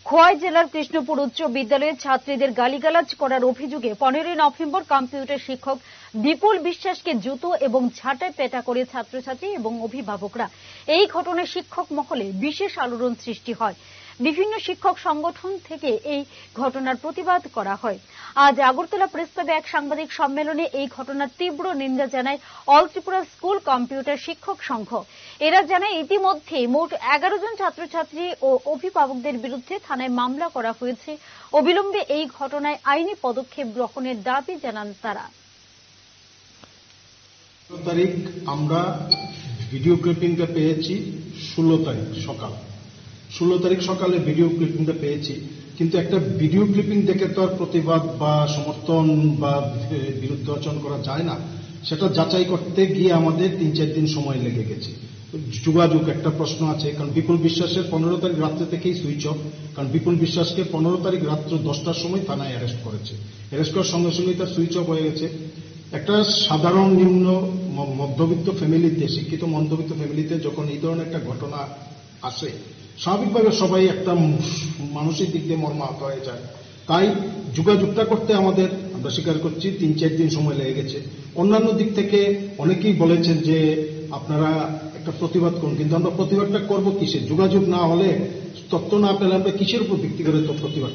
খোয়াই জেলার কৃষ্ণপুর উচ্চ বিদ্যালয়ের ছাত্রীদের গালিগালাজ করার অভিযোগে 15 নভেম্বর কম্পিউটার শিক্ষক বিপুল বিশ্বাসকে জুতো এবং ঝাঁটায় পেটা করে ছাত্রছাত্রী এবং অভিভাবকরা। এই ঘটনায় শিক্ষক মহলে বিশেষ আলোড়ন সৃষ্টি হয়। বিভিন্ন শিক্ষক সংগঠন থেকে এই ঘটনার প্রতিবাদ করা হয়। আজ আগরতলা প্রেস ক্লাবে এক সাংবাদিক সম্মেলনে এই ঘটনার তীব্র নিন্দা জানায় অল ত্রিপুরা স্কুল কম্পিউটার শিক্ষক সংঘ। এরা জানায় ইতিমধ্যে মোট 11 জন ছাত্রছাত্রী ও অভিভাবকদের বিরুদ্ধে থানায় মামলা করা হয়েছে। অবিলম্বে এই ঘটনায় আইনি পদক্ষেপ গ্রহণের দাবি জানান তারা। তারিখ আমরা ভিডিও ক্লিপিংটা পেয়েছি 16 তারিখ সকাল। 16 তারিখ সকালে ভিডিও ক্লিপিংটা পেয়েছি, কিন্তু একটা ভিডিও ক্লিপিং দেখে তো আর প্রতিবাদ বা সমর্থন বা বিরুদ্ধে আচরণ করা যায় না। সেটা যাচাই করতে গিয়ে আমাদের 3-4 দিন সময় লেগে গেছে। যোগাযোগ একটা প্রশ্ন আছে, কারণ বিপুল বিশ্বাসের 15 তারিখ রাত্রে থেকেই সুইচ অফ, কারণ বিপুল বিশ্বাসকে 15 তারিখ রাত্র 10টার সময় থানায় অ্যারেস্ট করেছে। অ্যারেস্ট করার সঙ্গে সঙ্গে তার সুইচ অফ হয়ে গেছে। একটা সাধারণ নিম্ন মধ্যবিত্ত ফ্যামিলিতে, শিক্ষিত মধ্যবিত্ত ফ্যামিলিতে যখন এই ধরনের একটা ঘটনা আসে, স্বাভাবিকভাবে সবাই একটা মানসিক দিক দিয়ে মর্মাহত হয়ে যায়। তাই যোগাযোগটা করতে আমরা স্বীকার করছি 3-4 দিন সময় লেগে গেছে। অন্যান্য দিক থেকে অনেকেই বলেছেন যে আপনারা একটা প্রতিবাদ করুন, কিন্তু আমরা প্রতিবাদটা করবো কিসে? যোগাযোগ না হলে, তথ্য না পেলে আমরা কিসের উপর ভিত্তি করে তো প্রতিবাদ